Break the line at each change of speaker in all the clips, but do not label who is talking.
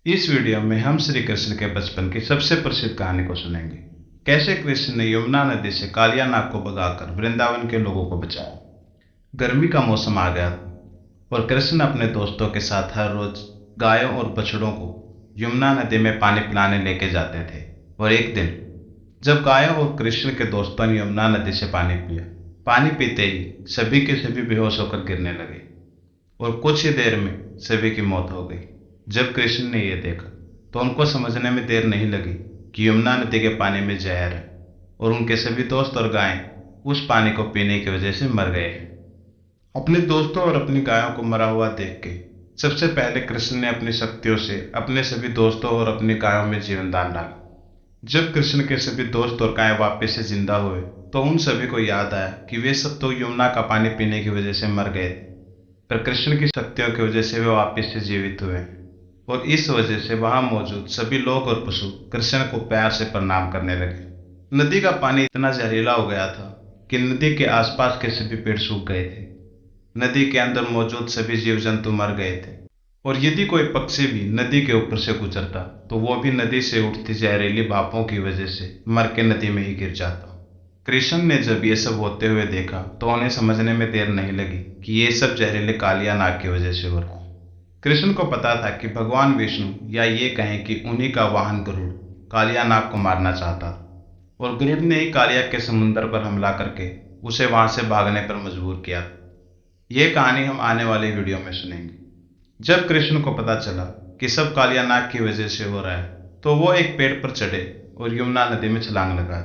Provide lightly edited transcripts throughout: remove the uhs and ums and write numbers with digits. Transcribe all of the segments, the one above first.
इस वीडियो में हम श्री कृष्ण के बचपन की सबसे प्रसिद्ध कहानी को सुनेंगे। कैसे कृष्ण ने यमुना नदी से कालिया नाग को भगाकर वृंदावन के लोगों को बचाया। गर्मी का मौसम आ गया और कृष्ण अपने दोस्तों के साथ हर रोज गायों और बछड़ों को यमुना नदी में पानी पिलाने लेके जाते थे। और एक दिन जब गायों और कृष्ण के दोस्तों ने यमुना नदी से पानी पिया, पानी पीते ही सभी के सभी बेहोश होकर गिरने लगे और कुछ ही देर में सभी की मौत हो गई। जब कृष्ण ने यह देखा तो उनको समझने में देर नहीं लगी कि यमुना नदी के पानी में जहर है और उनके सभी दोस्त और गायें उस पानी को पीने की वजह से मर गए हैं। अपने दोस्तों और अपनी गायों को मरा हुआ देख के सबसे पहले कृष्ण ने अपनी शक्तियों से अपने सभी दोस्तों और अपनी गायों में जीवन दान डाला। जब कृष्ण के सभी दोस्त और गायें वापस से जिंदा हुए तो उन सभी को याद आया कि वे सब तो यमुना का पानी पीने की वजह से मर गए थे, पर कृष्ण की शक्तियों की वजह से वे वापस से जीवित हुए और इस वजह से वहां मौजूद सभी लोग और पशु कृष्ण को प्यार से प्रणाम करने लगे। नदी का पानी इतना जहरीला हो गया था कि नदी के आसपास के सभी पेड़ सूख गए थे। नदी के अंदर मौजूद सभी जीव जंतु मर गए थे और यदि कोई पक्षी भी नदी के ऊपर से गुजरता तो वो भी नदी से उठती जहरीली भापों की वजह से मर के नदी में ही गिर जाता। कृष्ण ने जब ये सब होते हुए देखा तो उन्हें समझने में देर नहीं लगी कि ये सब जहरीले कालिया नाग की वजह से हो रहा है। कृष्ण को पता था कि भगवान विष्णु या ये कहें कि उन्हीं का वाहन गरुड़ कालिया नाग को मारना चाहता था और गरुड़ ने ही कालिया के समुद्र पर हमला करके उसे वहां से भागने पर मजबूर किया। ये कहानी हम आने वाले वीडियो में सुनेंगे। जब कृष्ण को पता चला कि सब कालिया नाग की वजह से हो रहा है तो वो एक पेड़ पर चढ़े और यमुना नदी में छलांग लगा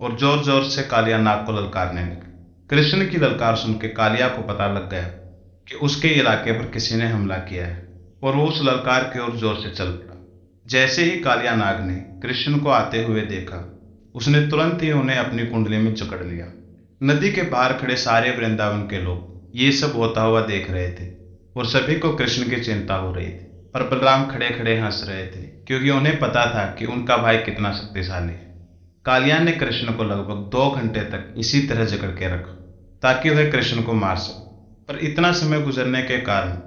और जोर जोर से कालिया नाग को ललकारने लगे। कृष्ण की ललकार सुन के कालिया को पता लग गया कि उसके इलाके पर किसी ने हमला किया है और वो उस ललकार की ओर जोर से चल पड़ा। जैसे ही कालिया नाग ने कृष्ण को आते हुए देखा, उसने तुरंत ही उन्हें अपनी कुंडली में जकड़ लिया। नदी के बाहर खड़े सारे वृंदावन के लोग ये सब होता हुआ देख रहे थे और सभी को कृष्ण की चिंता हो रही थी। और बलराम खड़े खड़े हंस रहे थे क्योंकि उन्हें पता था कि उनका भाई कितना शक्तिशाली है। कालिया ने कृष्ण को लगभग 2 घंटे तक इसी तरह जकड़ के रखा ताकि वह कृष्ण को मार सके। पर इतना समय गुजरने के कारण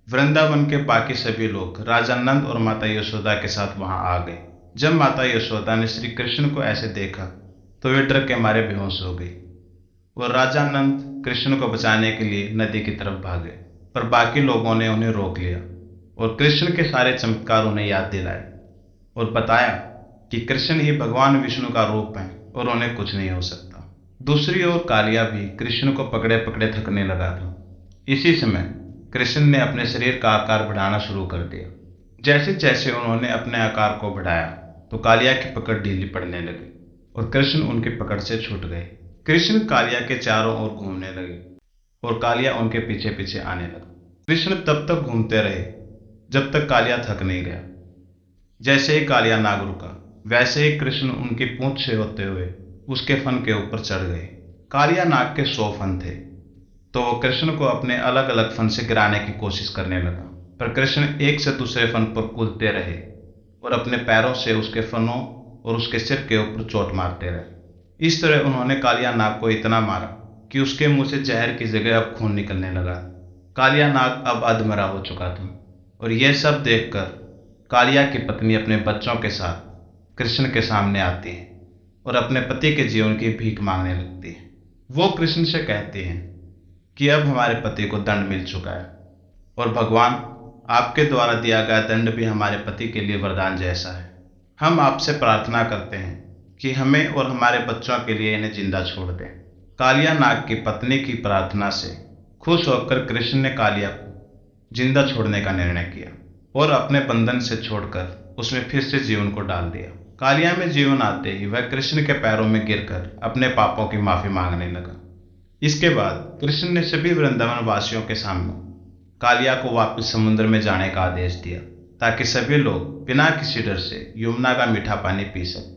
वृंदावन के बाकी सभी लोग राजा नंद और माता यशोदा के साथ वहां आ गए। जब माता यशोदा ने श्री कृष्ण को ऐसे देखा तो वे डर के मारे बेहोश हो गई और राजा नंद कृष्ण को बचाने के लिए नदी की तरफ भागे, पर बाकी लोगों ने उन्हें रोक लिया और कृष्ण के सारे चमत्कार उन्हें याद दिलाए और बताया कि कृष्ण ही भगवान विष्णु का रूप है और उन्हें कुछ नहीं हो सकता। दूसरी ओर कालिया भी कृष्ण को पकड़े पकड़े थकने लगा था। इसी समय कृष्ण ने अपने शरीर का आकार बढ़ाना शुरू कर दिया। जैसे जैसे उन्होंने अपने आकार को बढ़ाया तो कालिया की पकड़ ढीली पड़ने लगी और कृष्ण उनकी पकड़ से छूट गए। कृष्ण कालिया के चारों ओर घूमने लगे और कालिया उनके पीछे पीछे आने लगा। कृष्ण तब तक घूमते रहे जब तक कालिया थक नहीं गया। जैसे ही कालिया नाग रुका वैसे ही कृष्ण उनकी पूंछ से होते हुए उसके फन के ऊपर चढ़ गए। कालिया नाग के 100 फन थे तो वो कृष्ण को अपने अलग अलग फन से गिराने की कोशिश करने लगा, पर कृष्ण एक से दूसरे फन पर कूदते रहे और अपने पैरों से उसके फनों और उसके सिर के ऊपर चोट मारते रहे। इस तरह उन्होंने कालिया नाग को इतना मारा कि उसके मुंह से जहर की जगह अब खून निकलने लगा। कालिया नाग अब अधमरा हो चुका था और यह सब देखकर कालिया की पत्नी अपने बच्चों के साथ कृष्ण के सामने आती है और अपने पति के जीवन की भीख मांगने लगती है। वो कृष्ण से कहती है कि अब हमारे पति को दंड मिल चुका है और भगवान आपके द्वारा दिया गया दंड भी हमारे पति के लिए वरदान जैसा है। हम आपसे प्रार्थना करते हैं कि हमें और हमारे बच्चों के लिए इन्हें जिंदा छोड़ दें। कालिया नाग की पत्नी की प्रार्थना से खुश होकर कृष्ण ने कालिया को जिंदा छोड़ने का निर्णय किया और अपने बंधन से छोड़कर उसमें फिर से जीवन को डाल दिया। कालिया में जीवन आते ही वह कृष्ण के पैरों में गिरकर अपने पापों की माफी मांगने लगा। इसके बाद कृष्ण ने सभी वृंदावन वासियों के सामने कालिया को वापस समुद्र में जाने का आदेश दिया ताकि सभी लोग बिना किसी डर से यमुना का मीठा पानी पी सकें।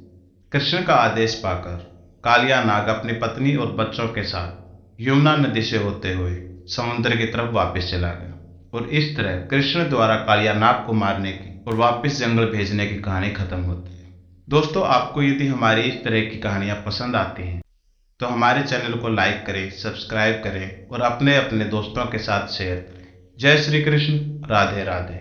कृष्ण का आदेश पाकर कालिया नाग अपनी पत्नी और बच्चों के साथ यमुना नदी से होते हुए समुद्र की तरफ वापस चला गया और इस तरह कृष्ण द्वारा कालिया नाग को मारने की और वापस जंगल भेजने की कहानी खत्म होती है। दोस्तों, आपको यदि हमारी इस तरह की कहानियां पसंद आती हैं तो हमारे चैनल को लाइक करें, सब्सक्राइब करें और अपने अपने दोस्तों के साथ शेयर करें। जय श्री कृष्ण। राधे राधे।